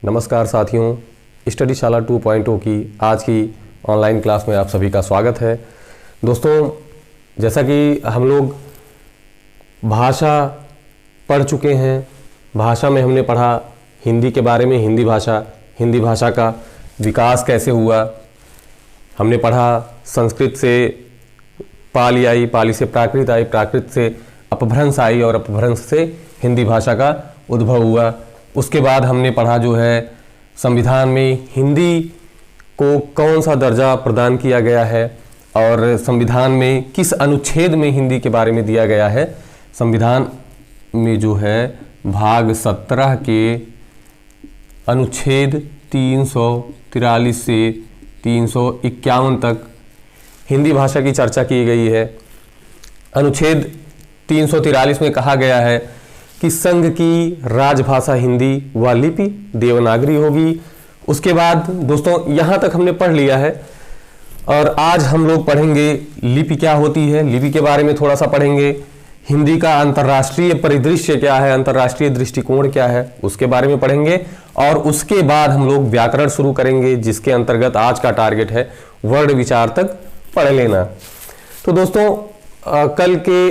नमस्कार साथियों, स्टडी शाला 2.0 की आज की ऑनलाइन क्लास में आप सभी का स्वागत है। दोस्तों, जैसा कि हम लोग भाषा पढ़ चुके हैं, भाषा में हमने पढ़ा हिंदी के बारे में, हिंदी भाषा का विकास कैसे हुआ। हमने पढ़ा संस्कृत से पाली आई, पाली से प्राकृत आई, प्राकृत से अपभ्रंश आई और अपभ्रंश से हिंदी भाषा का उद्भव हुआ। उसके बाद हमने पढ़ा जो है संविधान में हिंदी को कौन सा दर्जा प्रदान किया गया है और संविधान में किस अनुच्छेद में हिंदी के बारे में दिया गया है। संविधान में जो है भाग 17 के अनुच्छेद 343 से 351 तक हिंदी भाषा की चर्चा की गई है। अनुच्छेद 343 में कहा गया है कि संघ की राजभाषा हिंदी व लिपि देवनागरी होगी। उसके बाद दोस्तों यहाँ तक हमने पढ़ लिया है और आज हम लोग पढ़ेंगे लिपि क्या होती है, लिपि के बारे में थोड़ा सा पढ़ेंगे। हिंदी का अंतर्राष्ट्रीय परिदृश्य क्या है, अंतर्राष्ट्रीय दृष्टिकोण क्या है, उसके बारे में पढ़ेंगे और उसके बाद हम लोग व्याकरण शुरू करेंगे, जिसके अंतर्गत आज का टारगेट है वर्ण विचार तक पढ़ लेना। तो दोस्तों कल के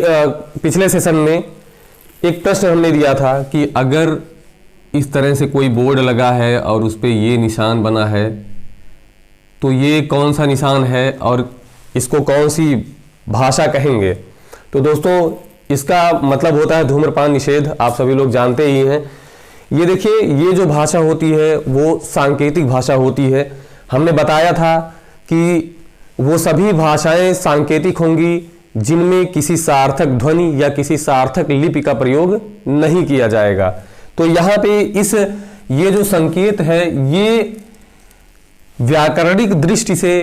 पिछले सेशन में एक प्रश्न हमने दिया था कि अगर इस तरह से कोई बोर्ड लगा है और उस पर ये निशान बना है तो ये कौन सा निशान है और इसको कौन सी भाषा कहेंगे। तो दोस्तों इसका मतलब होता है धूम्रपान निषेध, आप सभी लोग जानते ही हैं। ये देखिए, ये जो भाषा होती है वो सांकेतिक भाषा होती है। हमने बताया था कि वो सभी भाषाएं सांकेतिक होंगी जिनमें किसी सार्थक ध्वनि या किसी सार्थक लिपि का प्रयोग नहीं किया जाएगा। तो यहाँ पे ये जो संकेत है ये व्याकरणिक दृष्टि से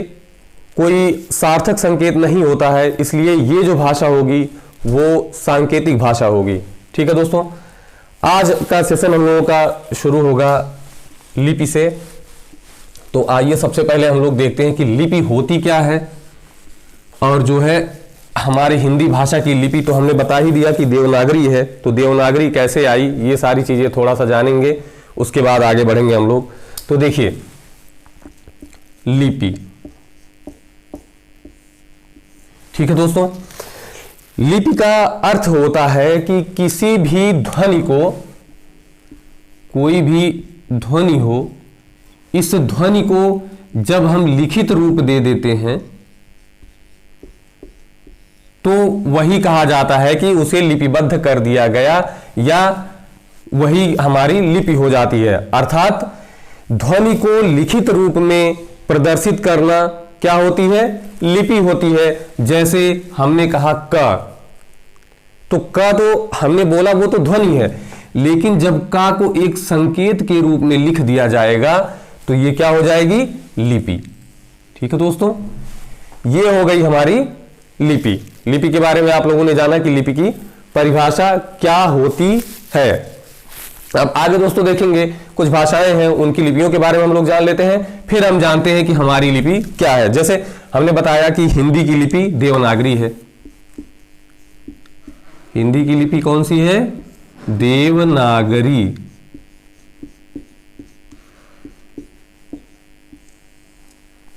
कोई सार्थक संकेत नहीं होता है, इसलिए ये जो भाषा होगी वो सांकेतिक भाषा होगी। ठीक है दोस्तों, आज का सेशन हम लोगों का शुरू होगा लिपि से। तो आइए सबसे पहले हम लोग देखते हैं कि लिपि होती क्या है। और जो है हमारी हिंदी भाषा की लिपि तो हमने बता ही दिया कि देवनागरी है, तो देवनागरी कैसे आई ये सारी चीजें थोड़ा सा जानेंगे, उसके बाद आगे बढ़ेंगे हम लोग। तो देखिए लिपि, ठीक है दोस्तों, लिपि का अर्थ होता है कि किसी भी ध्वनि को, कोई भी ध्वनि हो, इस ध्वनि को जब हम लिखित रूप दे देते हैं तो वही कहा जाता है कि उसे लिपिबद्ध कर दिया गया या वही हमारी लिपि हो जाती है। अर्थात ध्वनि को लिखित रूप में प्रदर्शित करना क्या होती है, लिपि होती है। जैसे हमने कहा क, तो क तो हमने बोला वो तो ध्वनि है, लेकिन जब का को एक संकेत के रूप में लिख दिया जाएगा तो ये क्या हो जाएगी, लिपि। ठीक है दोस्तों, ये हो गई हमारी लिपि। लिपि के बारे में आप लोगों ने जाना कि लिपि की परिभाषा क्या होती है। अब आगे दोस्तों देखेंगे कुछ भाषाएं हैं, उनकी लिपियों के बारे में हम लोग जान लेते हैं, फिर हम जानते हैं कि हमारी लिपि क्या है। जैसे हमने बताया कि हिंदी की लिपि देवनागरी है। हिंदी की लिपि कौन सी है, देवनागरी।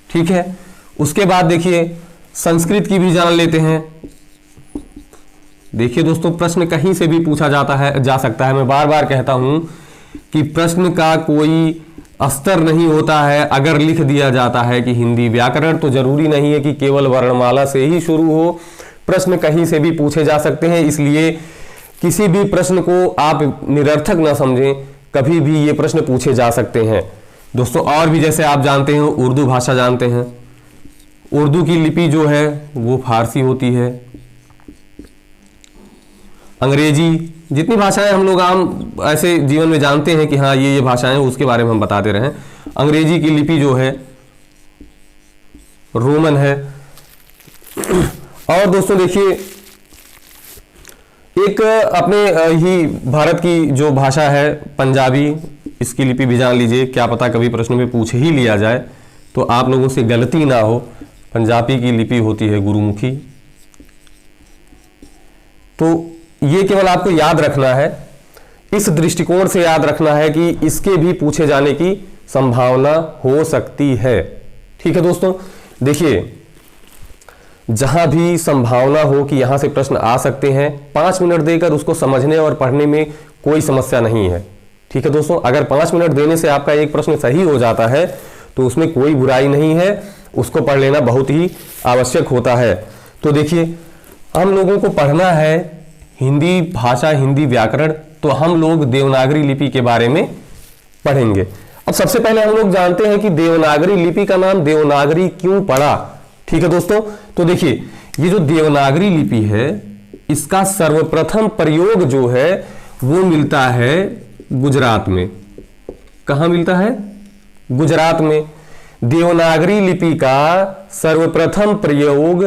ठीक है, उसके बाद देखिए संस्कृत की भी जान लेते हैं। देखिए दोस्तों, प्रश्न कहीं से भी पूछा जा सकता है। मैं बार बार कहता हूं कि प्रश्न का कोई स्तर नहीं होता है। अगर लिख दिया जाता है कि हिंदी व्याकरण, तो जरूरी नहीं है कि केवल वर्णमाला से ही शुरू हो, प्रश्न कहीं से भी पूछे जा सकते हैं। इसलिए किसी भी प्रश्न को आप निरर्थक ना समझें, कभी भी ये प्रश्न पूछे जा सकते हैं दोस्तों। और भी जैसे आप जानते हैं, उर्दू भाषा जानते हैं, उर्दू की लिपि जो है वो फारसी होती है। अंग्रेजी, जितनी भाषाएं हम लोग आम ऐसे जीवन में जानते हैं कि हाँ ये भाषाएं, उसके बारे में हम बताते रहे। अंग्रेजी की लिपि जो है रोमन है। और दोस्तों देखिए, एक अपने ही भारत की जो भाषा है पंजाबी, इसकी लिपि भी जान लीजिए, क्या पता कभी प्रश्न में पूछ ही लिया जाए तो आप लोगों से गलती ना हो। पंजाबी की लिपि होती है गुरुमुखी। तो ये केवल आपको याद रखना है। इस दृष्टिकोण से याद रखना है कि इसके भी पूछे जाने की संभावना हो सकती है। ठीक है दोस्तों, देखिए जहां भी संभावना हो कि यहां से प्रश्न आ सकते हैं, 5 मिनट देकर उसको समझने और पढ़ने में कोई समस्या नहीं है। ठीक है दोस्तों, अगर 5 मिनट देने से आपका एक प्रश्न सही हो जाता है तो उसमें कोई बुराई नहीं है, उसको पढ़ लेना बहुत ही आवश्यक होता है। तो देखिए, हम लोगों को पढ़ना है हिंदी भाषा, हिंदी व्याकरण, तो हम लोग देवनागरी लिपि के बारे में पढ़ेंगे। अब सबसे पहले हम लोग जानते हैं कि देवनागरी लिपि का नाम देवनागरी क्यों पड़ा। ठीक है दोस्तों, तो देखिए ये जो देवनागरी लिपि है इसका सर्वप्रथम प्रयोग जो है वो मिलता है गुजरात में। कहां मिलता है? गुजरात में। देवनागरी लिपि का सर्वप्रथम प्रयोग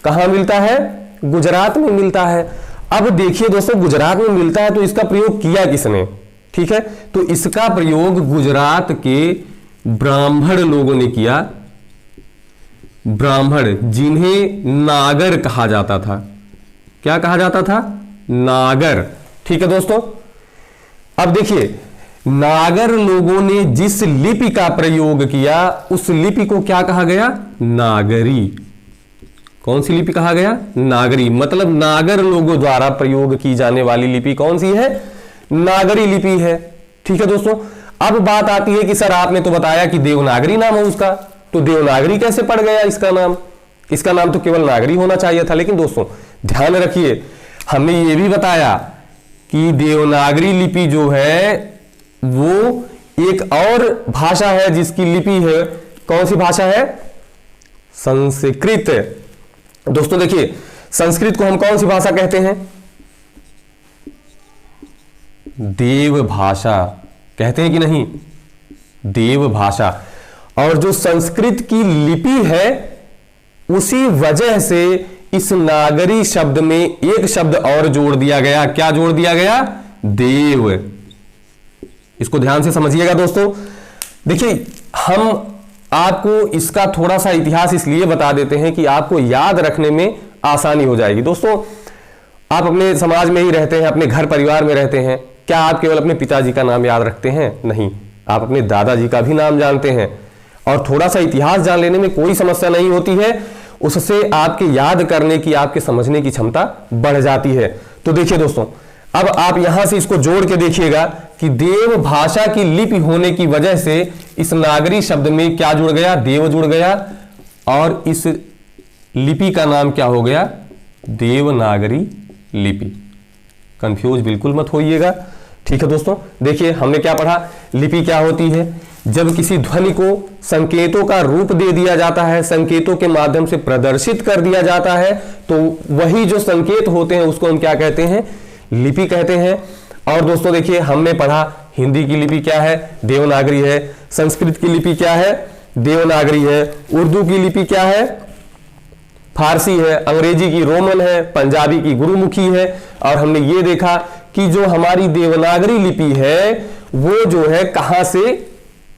कहां मिलता है? गुजरात में मिलता है। अब देखिए दोस्तों, गुजरात में मिलता है तो इसका प्रयोग किया किसने? ठीक है, तो इसका प्रयोग गुजरात के ब्राह्मण लोगों ने किया। ब्राह्मण, जिन्हें नागर कहा जाता था। क्या कहा जाता था? नागर। ठीक है दोस्तों, अब देखिए नागर लोगों ने जिस लिपि का प्रयोग किया उस लिपि को क्या कहा गया? नागरी। कौन सी लिपि कहा गया? नागरी। मतलब नागर लोगों द्वारा प्रयोग की जाने वाली लिपि कौन सी है? नागरी लिपि है। ठीक है दोस्तों, अब बात आती है कि सर आपने तो बताया कि देवनागरी नाम है उसका, तो देवनागरी कैसे पड़ गया इसका नाम? इसका नाम तो केवल नागरी होना चाहिए था। लेकिन दोस्तों ध्यान रखिए, हमने ये भी बताया कि देवनागरी लिपि जो है वो एक और भाषा है जिसकी लिपि है। कौन सी भाषा है? संस्कृत। दोस्तों देखिए, संस्कृत को हम कौन सी भाषा कहते हैं? देव भाषा कहते हैं कि नहीं? देव भाषा। और जो संस्कृत की लिपि है उसी वजह से इस नागरी शब्द में एक शब्द और जोड़ दिया गया। क्या जोड़ दिया गया? देव। इसको ध्यान से समझिएगा दोस्तों। देखिए, हम आपको इसका थोड़ा सा इतिहास इसलिए बता देते हैं कि आपको याद रखने में आसानी हो जाएगी। दोस्तों आप अपने समाज में ही रहते हैं, अपने घर परिवार में रहते हैं, क्या आप केवल अपने पिताजी का नाम याद रखते हैं? नहीं, आप अपने दादाजी का भी नाम जानते हैं। और थोड़ा सा इतिहास जान लेने में कोई समस्या नहीं होती है, उससे आपके याद करने की, आपके समझने की क्षमता बढ़ जाती है। तो देखिए दोस्तों, अब आप यहां से इसको जोड़ के देखिएगा कि देव भाषा की लिपि होने की वजह से इस नागरी शब्द में क्या जुड़ गया? देव जुड़ गया। और इस लिपि का नाम क्या हो गया? देवनागरी लिपि। कंफ्यूज बिल्कुल मत होइएगा। ठीक है दोस्तों, देखिए हमने क्या पढ़ा? लिपि क्या होती है? जब किसी ध्वनि को संकेतों का रूप दे दिया जाता है, संकेतों के माध्यम से प्रदर्शित कर दिया जाता है, तो वही जो संकेत होते हैं उसको हम क्या कहते हैं? लिपि कहते हैं। और दोस्तों देखिए, हमने पढ़ा हिंदी की लिपि क्या है? देवनागरी है। संस्कृत की लिपि क्या है? देवनागरी है। उर्दू की लिपि क्या है? फारसी है। अंग्रेजी की रोमन है। पंजाबी की गुरुमुखी है। और हमने ये देखा कि जो हमारी देवनागरी लिपि है वो जो है कहां से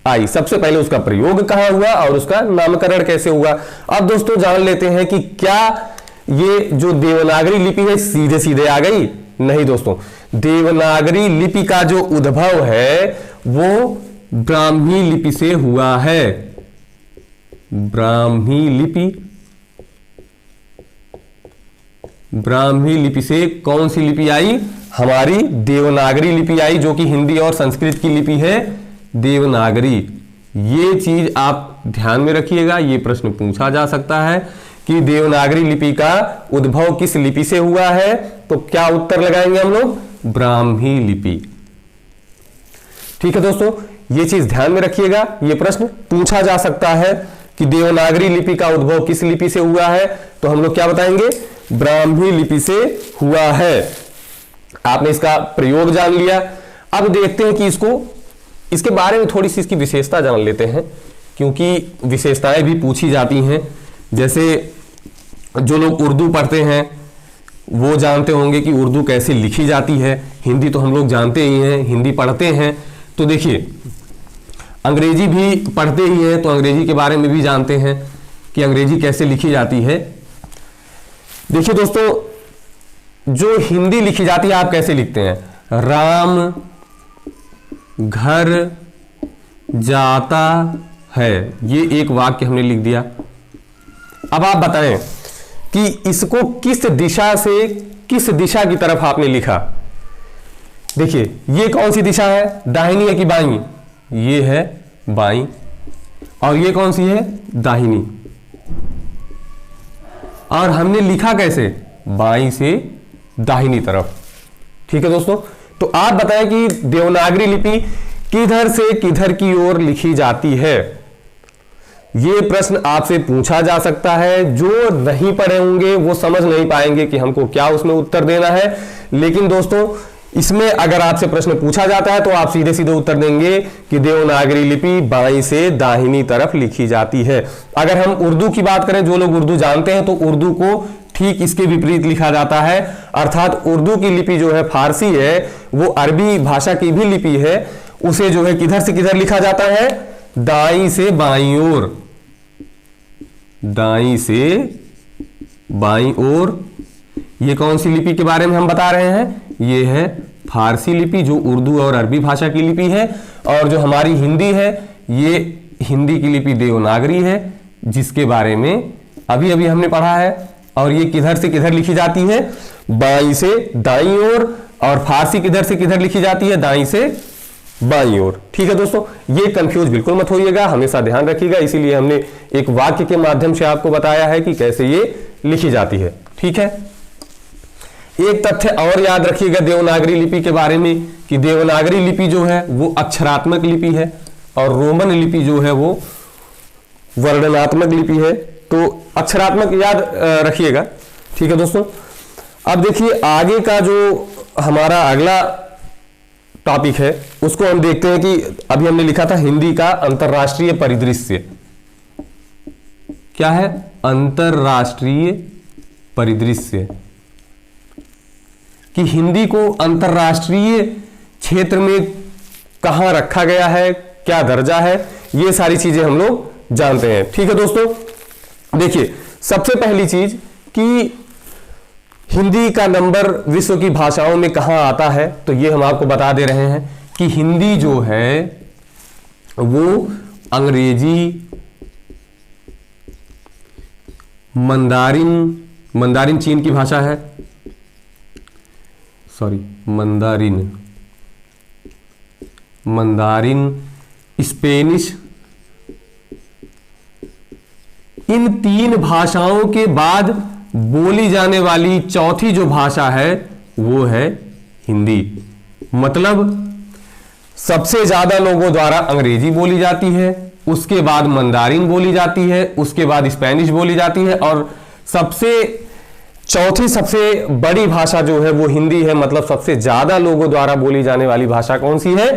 आई, सबसे पहले उसका प्रयोग कहां हुआ और उसका नामकरण कैसे हुआ। अब दोस्तों जान लेते हैं कि क्या ये जो देवनागरी लिपि है सीधे सीधे आ गई? नहीं दोस्तों, देवनागरी लिपि का जो उद्भव है वो ब्राह्मी लिपि से हुआ है। ब्राह्मी लिपि, ब्राह्मी लिपि से कौन सी लिपि आई? हमारी देवनागरी लिपि आई, जो कि हिंदी और संस्कृत की लिपि है देवनागरी। ये चीज आप ध्यान में रखिएगा, ये प्रश्न पूछा जा सकता है कि देवनागरी लिपि का उद्भव किस लिपि से हुआ है। तो क्या उत्तर लगाएंगे हम लोग? ब्राह्मी लिपि। ठीक है दोस्तों, ये चीज ध्यान में रखिएगा, ये प्रश्न पूछा जा सकता है कि देवनागरी लिपि का उद्भव किस लिपि से हुआ है। तो हम लोग क्या बताएंगे? ब्राह्मी लिपि से हुआ है। आपने इसका प्रयोग जान लिया। अब देखते हैं कि इसके बारे में थोड़ी सी इसकी विशेषता जान लेते हैं, क्योंकि विशेषताएं भी पूछी जाती हैं। जैसे जो लोग उर्दू पढ़ते हैं वो जानते होंगे कि उर्दू कैसे लिखी जाती है। हिंदी तो हम लोग जानते ही हैं, हिंदी पढ़ते हैं। तो देखिए, अंग्रेजी भी पढ़ते ही हैं, तो अंग्रेजी के बारे में भी जानते हैं कि अंग्रेजी कैसे लिखी जाती है। देखिए दोस्तों, जो हिंदी लिखी जाती है आप कैसे लिखते हैं? राम घर जाता है। ये एक वाक्य हमने लिख दिया। अब आप बताएं कि इसको किस दिशा से किस दिशा की तरफ आपने लिखा। देखिए ये कौन सी दिशा है, दाहिनी है कि बाईं? ये है बाईं। और ये कौन सी है, दाहिनी। और हमने लिखा कैसे, बाईं से दाहिनी तरफ। ठीक है दोस्तों, तो आप बताएं कि देवनागरी लिपि किधर से किधर की ओर लिखी जाती है। यह प्रश्न आपसे पूछा जा सकता है। जो नहीं पढ़े होंगे वो समझ नहीं पाएंगे कि हमको क्या उसमें उत्तर देना है। लेकिन दोस्तों इसमें अगर आपसे प्रश्न पूछा जाता है तो आप सीधे सीधे उत्तर देंगे कि देवनागरी लिपि बाईं से दाहिनी तरफ लिखी जाती है। अगर हम उर्दू की बात करें, जो लोग उर्दू जानते हैं, तो उर्दू को ठीक इसके विपरीत लिखा जाता है। अर्थात उर्दू की लिपि जो है फारसी है, वो अरबी भाषा की भी लिपि है, उसे जो है किधर से किधर लिखा जाता है, दाईं से बाईं ओर। दाईं से बाईं ओर। ये कौन सी लिपि के बारे में हम बता रहे हैं, ये है फारसी लिपि, जो उर्दू और अरबी भाषा की लिपि है। और जो हमारी हिंदी है, ये हिंदी की लिपि देवनागरी है, जिसके बारे में अभी अभी हमने पढ़ा है। और ये किधर से किधर लिखी जाती है, बाईं से दाईं ओर। और फारसी किधर से किधर लिखी जाती है, दाईं से बाईं ओर। ठीक है दोस्तों, ये कंफ्यूज बिल्कुल मत होइएगा, हमेशा ध्यान रखिएगा। इसीलिए हमने एक वाक्य के माध्यम से आपको बताया है कि कैसे ये लिखी जाती है। ठीक है, एक तथ्य और याद रखिएगा देवनागरी लिपि के बारे में कि देवनागरी लिपि जो है वो अक्षरात्मक लिपि है और रोमन लिपि जो है वो वर्णनात्मक लिपि है। तो अक्षरात्मक याद रखिएगा। ठीक है दोस्तों, अब देखिए आगे का जो हमारा अगला टॉपिक है उसको हम देखते हैं कि अभी हमने लिखा था हिंदी का अंतरराष्ट्रीय परिदृश्य। क्या है, अंतरराष्ट्रीय परिदृश्य। कि हिंदी को अंतरराष्ट्रीय क्षेत्र में कहां रखा गया है, क्या दर्जा है, ये सारी चीजें हम लोग जानते हैं। ठीक है दोस्तों, देखिए सबसे पहली चीज कि हिंदी का नंबर विश्व की भाषाओं में कहां आता है, तो ये हम आपको बता दे रहे हैं कि हिंदी जो है वो अंग्रेजी, मंदारिन चीन की भाषा है, मंदारिन, स्पेनिश, इन तीन भाषाओं के बाद बोली जाने वाली चौथी जो भाषा है वो है हिंदी। मतलब सबसे ज्यादा लोगों द्वारा अंग्रेजी बोली जाती है, उसके बाद मंदारिन बोली जाती है, उसके बाद स्पेनिश बोली जाती है, और चौथी सबसे बड़ी भाषा जो है वो हिंदी है। मतलब सबसे ज्यादा लोगों द्वारा बोली जाने वाली भाषा कौन सी है,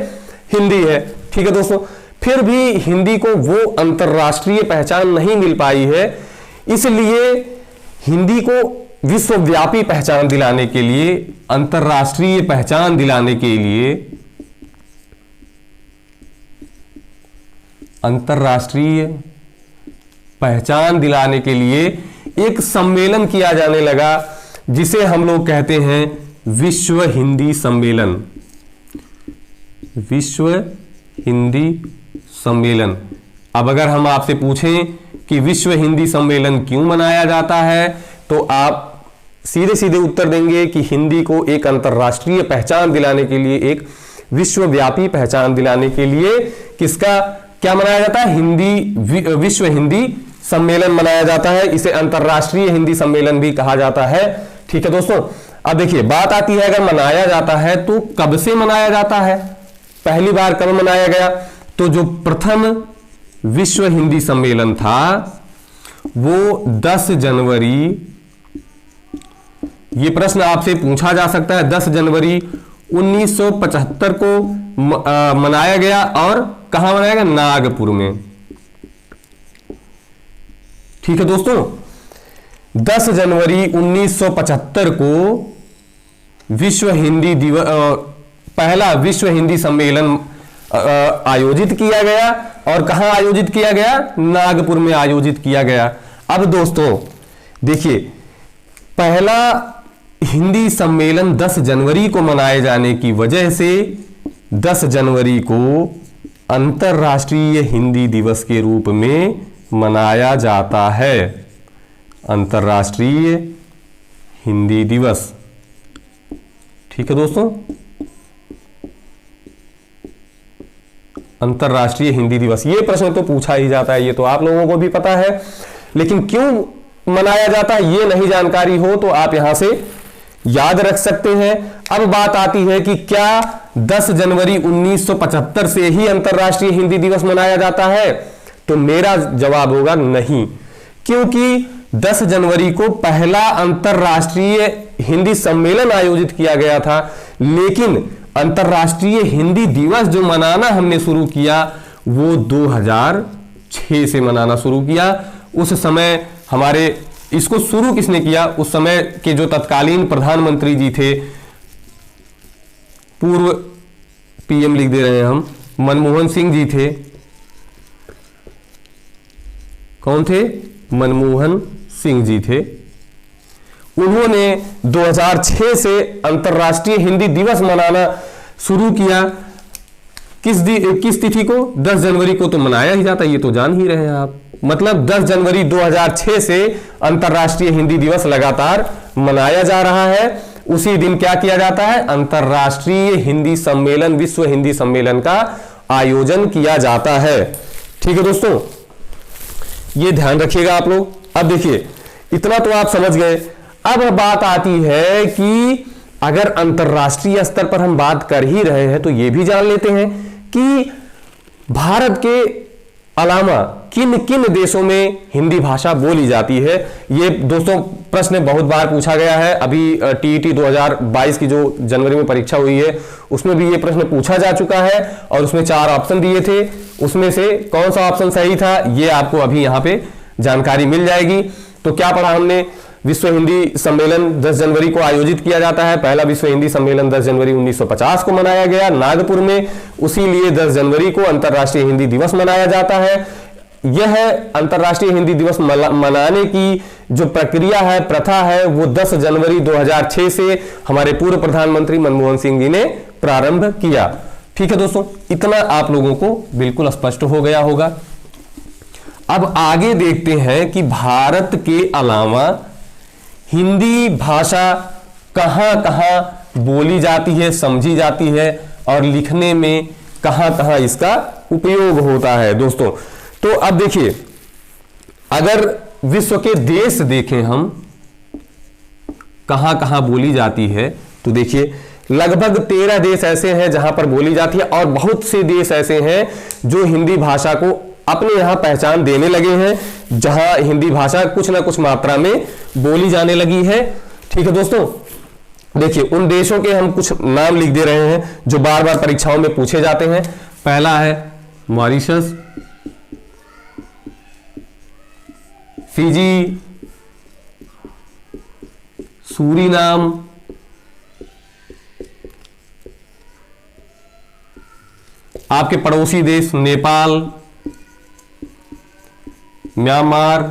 हिंदी है। ठीक है दोस्तों, फिर भी हिंदी को वो अंतरराष्ट्रीय पहचान नहीं मिल पाई है, इसलिए हिंदी को विश्वव्यापी पहचान दिलाने के लिए, अंतरराष्ट्रीय पहचान दिलाने के लिए, अंतरराष्ट्रीय पहचान दिलाने के लिए एक सम्मेलन किया जाने लगा, जिसे हम लोग कहते हैं विश्व हिंदी सम्मेलन। विश्व हिंदी सम्मेलन। अब अगर हम आपसे पूछें कि विश्व हिंदी सम्मेलन क्यों मनाया जाता है, तो आप सीधे सीधे उत्तर देंगे कि हिंदी को एक अंतरराष्ट्रीय पहचान दिलाने के लिए, एक विश्वव्यापी पहचान दिलाने के लिए किसका क्या मनाया जाता है, हिंदी, विश्व हिंदी सम्मेलन मनाया जाता है। इसे अंतरराष्ट्रीय हिंदी सम्मेलन भी कहा जाता है। ठीक है दोस्तों, अब देखिए बात आती है अगर मनाया जाता है तो कब से मनाया जाता है, पहली बार कब मनाया गया। तो जो प्रथम विश्व हिंदी सम्मेलन था वो 10 जनवरी, ये प्रश्न आपसे पूछा जा सकता है, 10 जनवरी 1975 को मनाया गया। और कहां मनाया गया, नागपुर में। ठीक है दोस्तों, 10 जनवरी 1975 को विश्व हिंदी दिवस, पहला विश्व हिंदी सम्मेलन आयोजित किया गया। और कहां आयोजित किया गया, नागपुर में आयोजित किया गया। अब दोस्तों देखिए, पहला हिंदी सम्मेलन 10 जनवरी को मनाए जाने की वजह से 10 जनवरी को अंतर्राष्ट्रीय हिंदी दिवस के रूप में मनाया जाता है। अंतर्राष्ट्रीय हिंदी दिवस, ठीक है दोस्तों, अंतर्राष्ट्रीय हिंदी दिवस। ये प्रश्न तो पूछा ही जाता है, ये तो आप लोगों को भी पता है, लेकिन क्यों मनाया जाता है ये नहीं जानकारी हो तो आप यहां से याद रख सकते हैं। अब बात आती है कि क्या 10 जनवरी 1975 से ही अंतर्राष्ट्रीय हिंदी दिवस मनाया जाता है? तो मेरा जवाब होगा नहीं, क्योंकि 10 जनवरी को पहला अंतर्राष्ट्रीय हिंदी सम्मेलन आयोजित किया गया था, लेकिन अंतर्राष्ट्रीय हिंदी दिवस जो मनाना हमने शुरू किया वो 2006 से मनाना शुरू किया। उस समय हमारे इसको शुरू किसने किया? उस समय के जो तत्कालीन प्रधानमंत्री जी थे, पूर्व पीएम लिख दे रहे हैं हम, मनमोहन सिंह जी थे। कौन थे? मनमोहन सिंह जी थे। उन्होंने 2006 से अंतर्राष्ट्रीय हिंदी दिवस मनाना शुरू किया। किस तिथि को? 10 जनवरी को तो मनाया ही जाता है, ये तो जान ही रहे हैं आप। मतलब 10 जनवरी 2006 से अंतर्राष्ट्रीय हिंदी दिवस लगातार मनाया जा रहा है। उसी दिन क्या किया जाता है? अंतर्राष्ट्रीय हिंदी सम्मेलन, विश्व हिंदी सम्मेलन का आयोजन किया जाता है। ठीक है दोस्तों, ये ध्यान रखिएगा आप लोग। अब देखिए, इतना तो आप समझ गए। अब बात आती है कि अगर अंतर्राष्ट्रीय स्तर पर हम बात कर ही रहे हैं तो ये भी जान लेते हैं कि भारत के अलावा किन किन देशों में हिंदी भाषा बोली जाती है। ये दोस्तों प्रश्न बहुत बार पूछा गया है। अभी टीईटी 2022 की जो जनवरी में परीक्षा हुई है उसमें भी ये प्रश्न पूछा जा चुका है और उसमें 4 ऑप्शन दिए थे। उसमें से कौन सा ऑप्शन सही था ये आपको अभी यहाँ पे जानकारी मिल जाएगी। तो क्या पढ़ा हमने? विश्व हिंदी सम्मेलन 10 जनवरी को आयोजित किया जाता है। पहला विश्व हिंदी सम्मेलन 10 जनवरी 1950 को मनाया गया नागपुर में, उसी लिए 10 जनवरी को अंतर्राष्ट्रीय हिंदी दिवस मनाया जाता है। यह अंतर्राष्ट्रीय हिंदी दिवस मनाने की जो प्रक्रिया है, प्रथा है, वो 10 जनवरी 2006 से हमारे पूर्व प्रधानमंत्री मनमोहन सिंह जी ने प्रारंभ किया। ठीक है दोस्तों, इतना आप लोगों को बिल्कुल स्पष्ट हो गया होगा। अब आगे देखते हैं कि भारत के अलावा हिंदी भाषा कहां कहां बोली जाती है, समझी जाती है और लिखने में कहां कहां इसका उपयोग होता है दोस्तों। तो अब देखिए, अगर विश्व के देश देखें हम कहां कहां बोली जाती है, तो देखिए लगभग 13 देश ऐसे हैं जहां पर बोली जाती है और बहुत से देश ऐसे हैं जो हिंदी भाषा को अपने यहां पहचान देने लगे हैं, जहां हिंदी भाषा कुछ ना कुछ मात्रा में बोली जाने लगी है। ठीक है दोस्तों, देखिए उन देशों के हम कुछ नाम लिख दे रहे हैं जो बार बार परीक्षाओं में पूछे जाते हैं। पहला है मॉरिशस, फिजी, सूरीनाम, आपके पड़ोसी देश नेपाल, म्यांमार।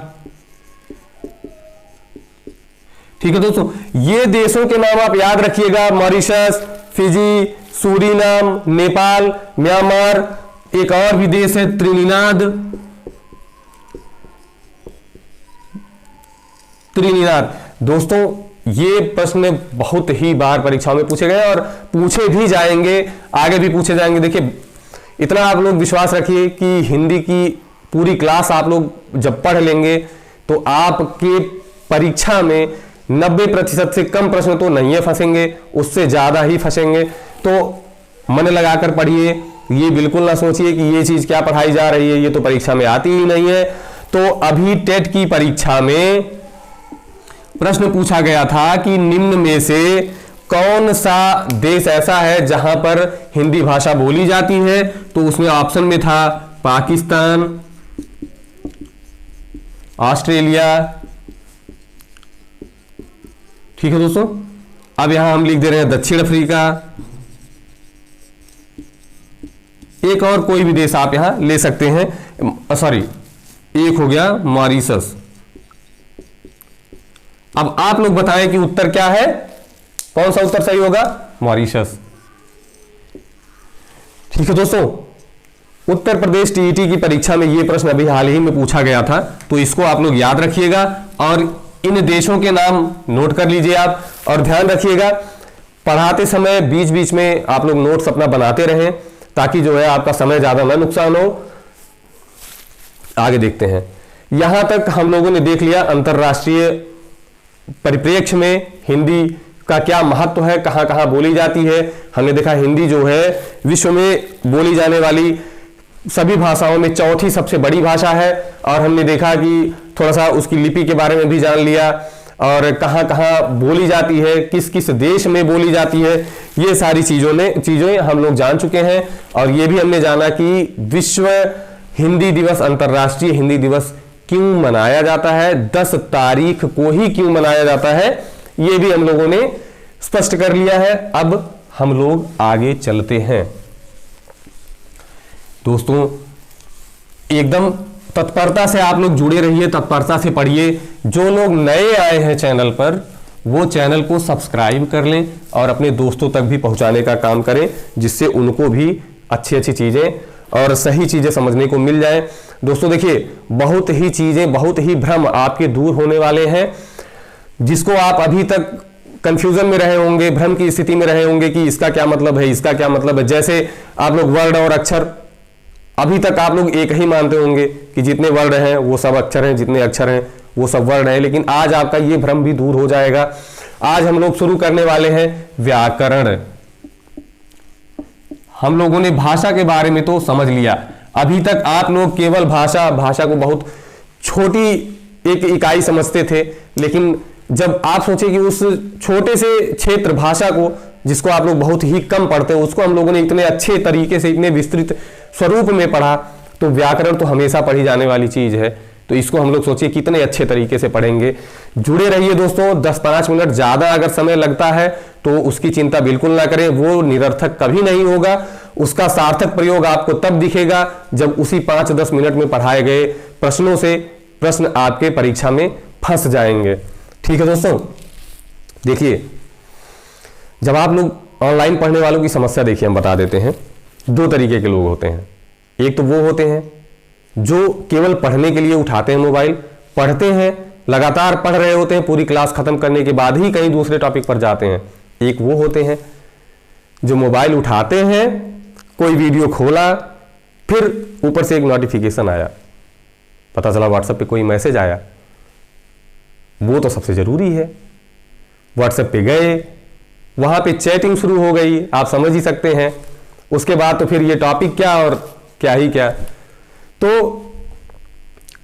ठीक है दोस्तों, ये देशों के नाम आप याद रखिएगा, Mauritius, Fiji, Suriname, Nepal, Myanmar. एक और भी देश है त्रिनिदाद। दोस्तों ये प्रश्न बहुत ही बार परीक्षाओं में पूछे गए और पूछे भी जाएंगे, आगे भी पूछे जाएंगे। देखिए इतना आप लोग विश्वास रखिए कि हिंदी की पूरी क्लास आप लोग जब पढ़ लेंगे तो आपके परीक्षा में 90% से कम प्रश्न तो नहीं है फंसेंगे, उससे ज्यादा ही फंसेंगे। तो मन लगाकर पढ़िए, ये बिल्कुल ना सोचिए कि ये चीज क्या पढ़ाई जा रही है, ये तो परीक्षा में आती ही नहीं है। तो अभी टेट की परीक्षा में प्रश्न पूछा गया था कि निम्न में से कौन सा देश ऐसा है जहां पर हिंदी भाषा बोली जाती है, तो उसमें ऑप्शन में था पाकिस्तान, ऑस्ट्रेलिया। ठीक है दोस्तों, अब यहां हम लिख दे रहे हैं दक्षिण अफ्रीका। एक और कोई भी देश आप यहां ले सकते हैं, सॉरी एक हो गया मॉरिशस। अब आप लोग बताएं कि उत्तर क्या है, कौन सा उत्तर सही होगा? मॉरिशस। ठीक है दोस्तों, उत्तर प्रदेश टीईटी की परीक्षा में ये प्रश्न अभी हाल ही में पूछा गया था, तो इसको आप लोग याद रखिएगा और इन देशों के नाम नोट कर लीजिए आप। और ध्यान रखिएगा पढ़ाते समय बीच बीच में आप लोग नोट्स अपना बनाते रहें, ताकि जो है आपका समय ज्यादा ना नुकसान हो। आगे देखते हैं। यहां तक हम लोगों ने देख लिया अंतरराष्ट्रीय परिप्रेक्ष्य में हिंदी का क्या महत्व है, कहां कहां बोली जाती है। हमने देखा हिंदी जो है विश्व में बोली जाने वाली सभी भाषाओं में चौथी सबसे बड़ी भाषा है, और हमने देखा कि थोड़ा सा उसकी लिपि के बारे में भी जान लिया, और कहां कहां बोली जाती है, किस किस देश में बोली जाती है, ये सारी चीजें हम लोग जान चुके हैं। और ये भी हमने जाना कि विश्व हिंदी दिवस, अंतरराष्ट्रीय हिंदी दिवस क्यों मनाया जाता है, 10 तारीख को ही क्यों मनाया जाता है, ये भी हम लोगों ने स्पष्ट कर लिया है। अब हम लोग आगे चलते हैं। दोस्तों एकदम तत्परता से आप लोग जुड़े रहिए, तत्परता से पढ़िए। जो लोग नए आए हैं चैनल पर, वो चैनल को सब्सक्राइब कर लें और अपने दोस्तों तक भी पहुंचाने का काम करें, जिससे उनको भी अच्छी अच्छी चीजें और सही चीजें समझने को मिल जाए। दोस्तों देखिए, बहुत ही चीजें, बहुत ही भ्रम आपके दूर होने वाले हैं, जिसको आप अभी तक कंफ्यूजन में रहे होंगे, भ्रम की स्थिति में रहे होंगे कि इसका क्या मतलब है, इसका क्या मतलब है। जैसे आप लोग वर्ड और अक्षर, अभी तक आप लोग एक ही मानते होंगे कि जितने वर्ड हैं वो सब अक्षर हैं, जितने अक्षर हैं वो सब वर्ड हैं, लेकिन आज आपका ये भ्रम भी दूर हो जाएगा। आज हम लोग शुरू करने वाले हैं व्याकरण। हम लोगों ने भाषा के बारे में तो समझ लिया। अभी तक आप लोग केवल भाषा को बहुत छोटी एक इकाई समझते थे, लेकिन जब आप सोचे कि उस छोटे से क्षेत्र भाषा को, जिसको आप लोग बहुत ही कम पढ़ते हो, उसको हम लोगों ने इतने अच्छे तरीके से, इतने विस्तृत स्वरूप में पढ़ा, तो व्याकरण तो हमेशा पढ़ी जाने वाली चीज है। तो इसको हम लोग सोचिए कितने अच्छे तरीके से पढ़ेंगे। जुड़े रहिए दोस्तों, 10-5 मिनट ज्यादा अगर समय लगता है तो उसकी चिंता बिल्कुल ना करें, वो निरर्थक कभी नहीं होगा। उसका सार्थक प्रयोग आपको तब दिखेगा जब उसी 5-10 मिनट में पढ़ाए गए प्रश्नों से प्रश्न आपके परीक्षा में फंस जाएंगे। ठीक है दोस्तों, देखिए जब आप लोग ऑनलाइन पढ़ने वालों की समस्या देखिए, हम बता देते हैं। 2 तरीके के लोग होते हैं। एक तो वो होते हैं जो केवल पढ़ने के लिए उठाते हैं मोबाइल, पढ़ते हैं, लगातार पढ़ रहे होते हैं, पूरी क्लास खत्म करने के बाद ही कहीं दूसरे टॉपिक पर जाते हैं। एक वो होते हैं जो मोबाइल उठाते हैं, कोई वीडियो खोला, फिर ऊपर से एक नोटिफिकेशन आया, पता चला व्हाट्सएप पे कोई मैसेज आया, वो तो सबसे जरूरी है। व्हाट्सएप पे गए, वहां पे चैटिंग शुरू हो गई, आप समझ ही सकते हैं। उसके बाद तो फिर ये टॉपिक क्या और क्या ही क्या। तो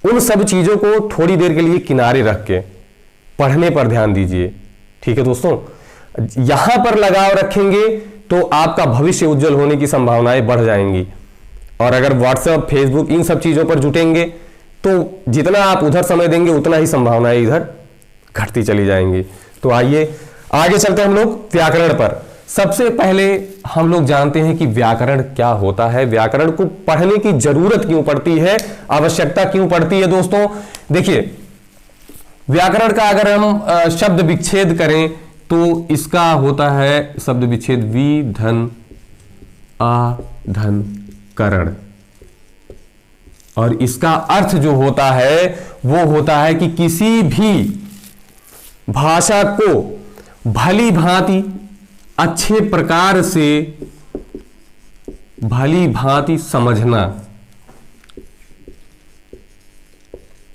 उन सब चीजों को थोड़ी देर के लिए किनारे रख के पढ़ने पर ध्यान दीजिए। ठीक है दोस्तों, यहां पर लगाव रखेंगे तो आपका भविष्य उज्जवल होने की संभावनाएं बढ़ जाएंगी। और अगर व्हाट्सएप, फेसबुक, इन सब चीजों पर जुटेंगे तो जितना आप उधर समय देंगे उतना ही संभावनाएं इधर घटती चली जाएंगी। तो आइए आगे चलते हैं हम लोग व्याकरण पर। सबसे पहले हम लोग जानते हैं कि व्याकरण क्या होता है, व्याकरण को पढ़ने की जरूरत क्यों पड़ती है, आवश्यकता क्यों पड़ती है। दोस्तों देखिए, व्याकरण का अगर हम शब्द विच्छेद करें तो इसका होता है शब्द विच्छेद वि धन आ धन करण, और इसका अर्थ जो होता है वो होता है कि किसी भी भाषा को भली भांति, अच्छे प्रकार से भली भांति समझना।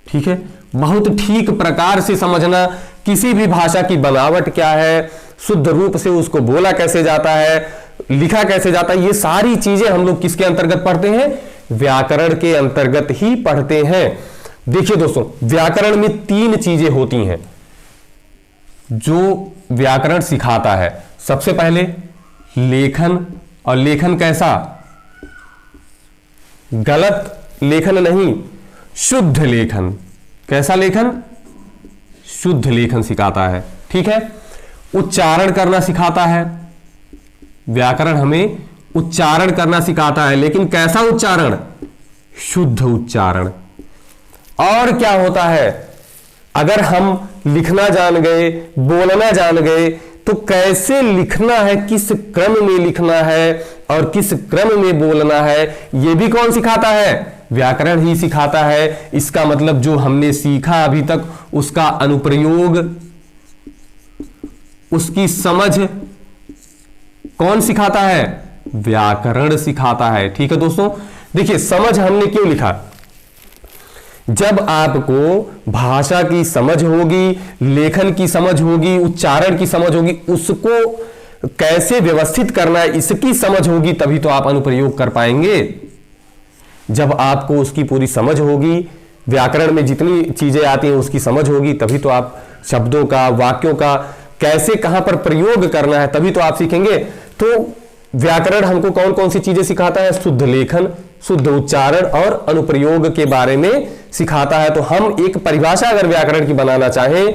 ठीक है, बहुत ठीक प्रकार से समझना, किसी भी भाषा की बनावट क्या है, शुद्ध रूप से उसको बोला कैसे जाता है, लिखा कैसे जाता है, ये सारी चीजें हम लोग किसके अंतर्गत पढ़ते हैं, व्याकरण के अंतर्गत ही पढ़ते हैं। देखिए दोस्तों, व्याकरण में 3 चीजें होती हैं जो व्याकरण सिखाता है। सबसे पहले लेखन, और लेखन कैसा, गलत लेखन नहीं, शुद्ध लेखन। कैसा लेखन, शुद्ध लेखन सिखाता है। ठीक है, उच्चारण करना सिखाता है, व्याकरण हमें उच्चारण करना सिखाता है, लेकिन कैसा उच्चारण, शुद्ध उच्चारण। और क्या होता है, अगर हम लिखना जान गए, बोलना जान गए, तो कैसे लिखना है, किस क्रम में लिखना है और किस क्रम में बोलना है, यह भी कौन सिखाता है? व्याकरण ही सिखाता है। इसका मतलब जो हमने सीखा अभी तक उसका अनुप्रयोग, उसकी समझ कौन सिखाता है? व्याकरण सिखाता है। ठीक है दोस्तों, देखिए समझ हमने क्यों लिखा? जब आपको भाषा की समझ होगी, लेखन की समझ होगी, उच्चारण की समझ होगी, उसको कैसे व्यवस्थित करना है इसकी समझ होगी, तभी तो आप अनुप्रयोग कर पाएंगे। जब आपको उसकी पूरी समझ होगी, व्याकरण में जितनी चीजें आती हैं उसकी समझ होगी, तभी तो आप शब्दों का, वाक्यों का कैसे कहां पर प्रयोग करना है तभी तो आप सीखेंगे। तो व्याकरण हमको कौन कौन सी चीजें सिखाता है? शुद्ध लेखन, शुद्ध उच्चारण और अनुप्रयोग के बारे में सिखाता है। तो हम एक परिभाषा अगर व्याकरण की बनाना चाहें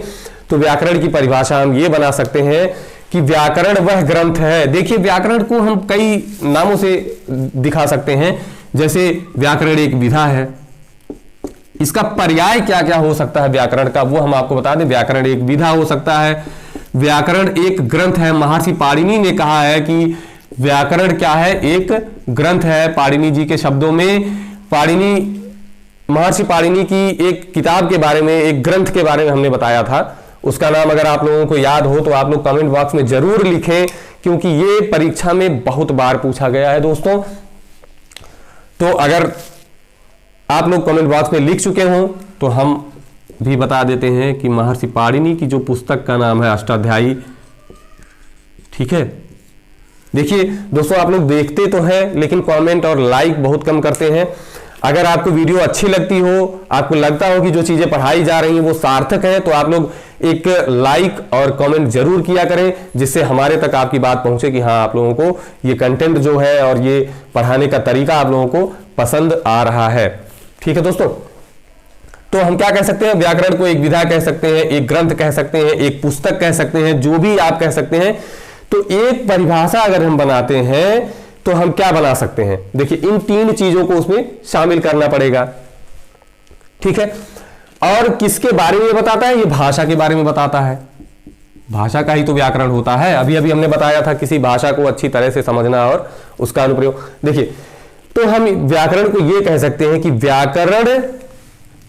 तो व्याकरण की परिभाषा हम ये बना सकते हैं कि व्याकरण वह ग्रंथ है। देखिए व्याकरण को हम कई नामों से दिखा सकते हैं, जैसे व्याकरण एक विधा है, इसका पर्याय क्या क्या हो सकता है व्याकरण का, वो हम आपको बता दें। व्याकरण एक विधा हो सकता है, व्याकरण एक ग्रंथ है। महर्षि पाणिनि ने कहा है कि व्याकरण क्या है? एक ग्रंथ है। पाणिनि जी के शब्दों में, महर्षि पाणिनि की एक किताब के बारे में, एक ग्रंथ के बारे में हमने बताया था। उसका नाम अगर आप लोगों को याद हो तो आप लोग कमेंट बॉक्स में जरूर लिखें, क्योंकि ये परीक्षा में बहुत बार पूछा गया है दोस्तों। तो अगर आप लोग कमेंट बॉक्स में लिख चुके हो तो हम भी बता देते हैं कि महर्षि पाणिनि की जो पुस्तक का नाम है अष्टाध्यायी। ठीक है, देखिए दोस्तों आप लोग देखते तो हैं लेकिन कमेंट और लाइक बहुत कम करते हैं। अगर आपको वीडियो अच्छी लगती हो, आपको लगता हो कि जो चीजें पढ़ाई जा रही हैं वो सार्थक है, तो आप लोग एक लाइक और कमेंट जरूर किया करें, जिससे हमारे तक आपकी बात पहुंचे कि हाँ आप लोगों को ये कंटेंट जो है और ये पढ़ाने का तरीका आप लोगों को पसंद आ रहा है। ठीक है दोस्तों, तो हम क्या कह सकते हैं? व्याकरण को एक विधा कह सकते हैं, एक ग्रंथ कह सकते हैं, एक पुस्तक कह सकते हैं, जो भी आप कह सकते हैं। तो एक परिभाषा अगर हम बनाते हैं तो हम क्या बना सकते हैं? देखिए इन तीन चीजों को उसमें शामिल करना पड़ेगा। ठीक है, और किसके बारे में बताता है? ये भाषा के बारे में बताता है। भाषा का ही तो व्याकरण होता है। अभी अभी हमने बताया था किसी भाषा को अच्छी तरह से समझना और उसका अनुप्रयोग। देखिए तो हम व्याकरण को ये कह सकते हैं कि व्याकरण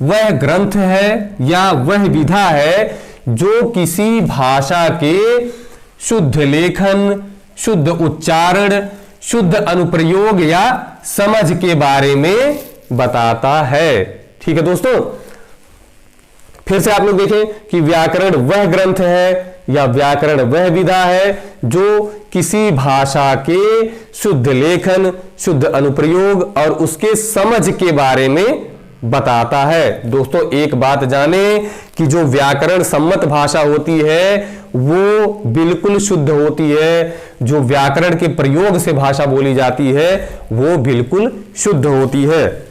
वह ग्रंथ है या वह विधा है जो किसी भाषा के शुद्ध लेखन, शुद्ध उच्चारण, शुद्ध अनुप्रयोग या समझ के बारे में बताता है। ठीक है दोस्तों, फिर से आप लोग देखें कि व्याकरण वह ग्रंथ है या व्याकरण वह विधा है जो किसी भाषा के शुद्ध लेखन, शुद्ध अनुप्रयोग और उसके समझ के बारे में बताता है। दोस्तों एक बात जाने कि जो व्याकरण सम्मत भाषा होती है वो बिल्कुल शुद्ध होती है, जो व्याकरण के प्रयोग से भाषा बोली जाती है वो बिल्कुल शुद्ध होती है।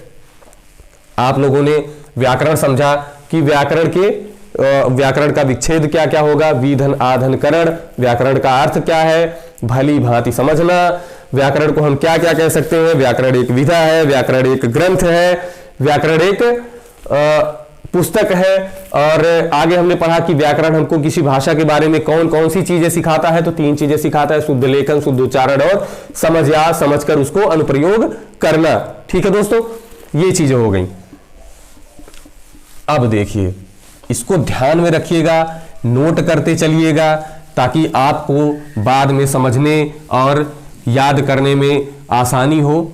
आप लोगों ने व्याकरण समझा कि व्याकरण का विच्छेद क्या क्या होगा, विधन आधन करण, व्याकरण का अर्थ क्या है, भली भांति समझना। व्याकरण को हम क्या क्या कह सकते हैं? व्याकरण एक विधा है, व्याकरण एक ग्रंथ है, व्याकरण एक पुस्तक है। और आगे हमने पढ़ा कि व्याकरण हमको किसी भाषा के बारे में कौन कौन सी चीजें सिखाता है? तो तीन चीजें सिखाता है, शुद्ध लेखन, शुद्ध उच्चारण और समझ या समझकर उसको अनुप्रयोग करना। ठीक है दोस्तों, ये चीजें हो गई। अब देखिए इसको ध्यान में रखिएगा, नोट करते चलिएगा ताकि आपको बाद में समझने और याद करने में आसानी हो।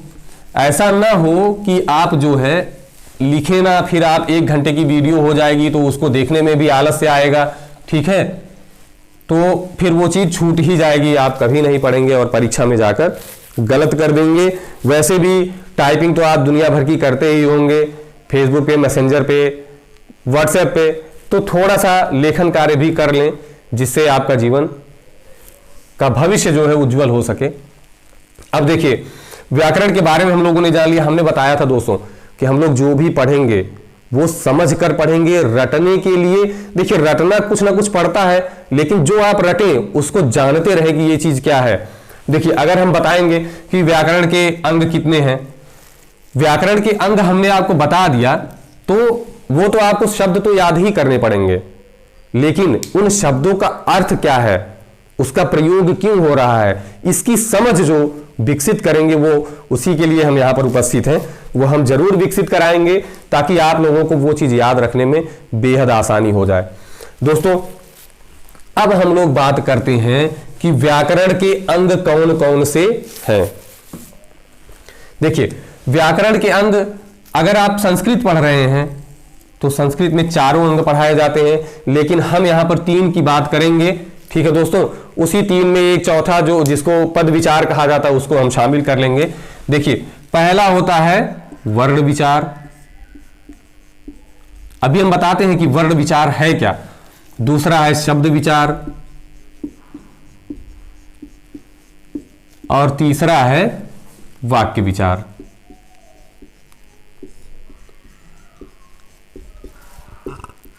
ऐसा ना हो कि आप जो है लिखे ना, फिर आप 1 घंटे की वीडियो हो जाएगी तो उसको देखने में भी आलस्य आएगा। ठीक है, तो फिर वो चीज छूट ही जाएगी, आप कभी नहीं पढ़ेंगे और परीक्षा में जाकर गलत कर देंगे। वैसे भी टाइपिंग तो आप दुनिया भर की करते ही होंगे, फेसबुक पे, मैसेंजर पे, व्हाट्सएप पे, तो थोड़ा सा लेखन कार्य भी कर लें जिससे आपका जीवन का भविष्य जो है उज्जवल हो सके। अब देखिए व्याकरण के बारे में हम लोगों ने जान लिया। हमने बताया था दोस्तों कि हम लोग जो भी पढ़ेंगे वो समझ कर पढ़ेंगे, रटने के लिए। देखिए रटना कुछ ना कुछ पड़ता है, लेकिन जो आप रटें उसको जानते रहे कि ये चीज क्या है। देखिए अगर हम बताएंगे कि व्याकरण के अंग कितने हैं, व्याकरण के अंग हमने आपको बता दिया, तो वो तो आपको शब्द तो याद ही करने पड़ेंगे, लेकिन उन शब्दों का अर्थ क्या है उसका प्रयोग क्यों हो रहा है, इसकी समझ जो विकसित करेंगे वो उसी के लिए हम यहाँ पर उपस्थित हैं। वो हम जरूर विकसित कराएंगे ताकि आप लोगों को वो चीज याद रखने में बेहद आसानी हो जाए। दोस्तों अब हम लोग बात करते हैं कि व्याकरण के अंग कौन कौन से हैं। देखिए व्याकरण के अंग, अगर आप संस्कृत पढ़ रहे हैं तो संस्कृत में चारों अंग पढ़ाए जाते हैं, लेकिन हम यहां पर 3 की बात करेंगे। ठीक है दोस्तों, उसी 3 में एक चौथा जो जिसको पद विचार कहा जाता है उसको हम शामिल कर लेंगे। देखिए पहला होता है वर्ण विचार। अभी हम बताते हैं कि वर्ण विचार है क्या। दूसरा है शब्द विचार और तीसरा है वाक्य विचार।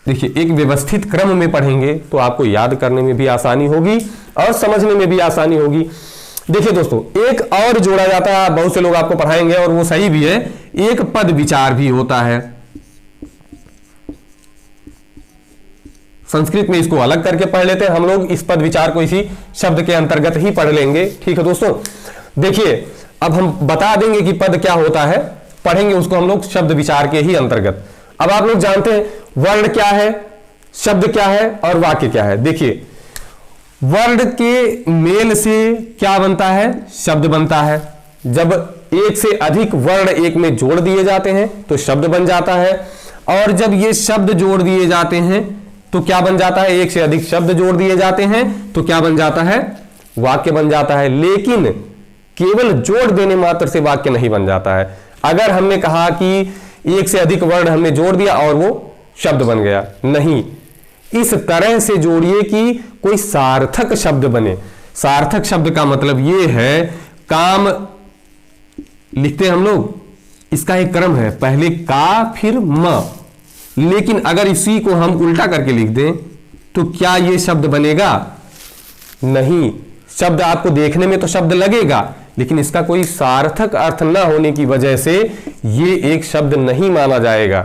देखिए एक व्यवस्थित क्रम में पढ़ेंगे तो आपको याद करने में भी आसानी होगी और समझने में भी आसानी होगी। देखिए दोस्तों एक और जोड़ा जाता है, बहुत से लोग आपको पढ़ाएंगे और वो सही भी है, एक पद विचार भी होता है। संस्कृत में इसको अलग करके पढ़ लेते हैं हम लोग, इस पद विचार को इसी शब्द के अंतर्गत ही पढ़ लेंगे। ठीक है दोस्तों, देखिए अब हम बता देंगे कि पद क्या होता है, पढ़ेंगे उसको हम लोग शब्द विचार के ही अंतर्गत। अब आप लोग जानते हैं वर्ण क्या है, शब्द क्या है और वाक्य क्या है। देखिए वर्ण के मेल से क्या बनता है, शब्द बनता है। जब एक से अधिक वर्ण एक में जोड़ दिए जाते हैं तो शब्द बन जाता है, और जब ये शब्द जोड़ दिए जाते हैं तो क्या बन जाता है, एक से अधिक शब्द जोड़ दिए जाते हैं तो क्या बन जाता है, वाक्य बन जाता है। लेकिन केवल जोड़ देने मात्र से वाक्य नहीं बन जाता है। अगर हमने कहा कि एक से अधिक वर्ण हमने जोड़ दिया और वो शब्द बन गया, नहीं, इस तरह से जोड़िए कि कोई सार्थक शब्द बने। सार्थक शब्द का मतलब ये है, काम लिखते हैं हम लोग, इसका एक क्रम है, पहले का फिर म, लेकिन अगर इसी को हम उल्टा करके लिख दें तो क्या ये शब्द बनेगा, नहीं। शब्द आपको देखने में तो शब्द लगेगा लेकिन इसका कोई सार्थक अर्थ न होने की वजह से ये एक शब्द नहीं माना जाएगा।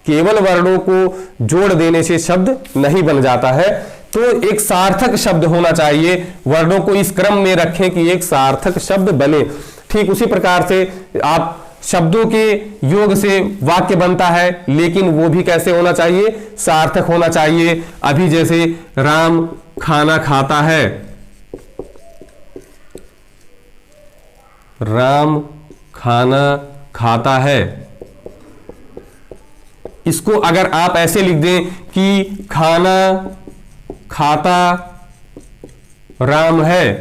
केवल वर्णों को जोड़ देने से शब्द नहीं बन जाता है, तो एक सार्थक शब्द होना चाहिए। वर्णों को इस क्रम में रखें कि एक सार्थक शब्द बने। ठीक उसी प्रकार से आप शब्दों के योग से वाक्य बनता है, लेकिन वो भी कैसे होना चाहिए, सार्थक होना चाहिए। अभी जैसे राम खाना खाता है, राम खाना खाता है, इसको अगर आप ऐसे लिख दें कि खाना खाता राम है,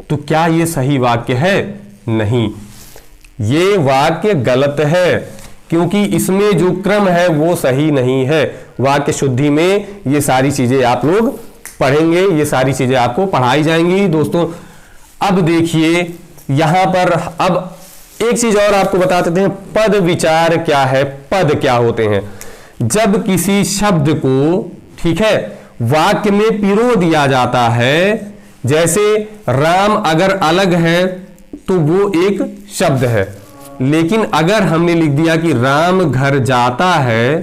तो क्या ये सही वाक्य है, नहीं, ये वाक्य गलत है, क्योंकि इसमें जो क्रम है वो सही नहीं है। वाक्य शुद्धि में ये सारी चीजें आप लोग पढ़ेंगे, ये सारी चीजें आपको पढ़ाई जाएंगी। दोस्तों अब देखिए यहां पर अब एक चीज और आपको बता देते हैं, पद विचार क्या है, पद क्या होते हैं। जब किसी शब्द को, ठीक है, वाक्य में पिरो दिया जाता है, जैसे राम अगर अलग है तो वो एक शब्द है, लेकिन अगर हमने लिख दिया कि राम घर जाता है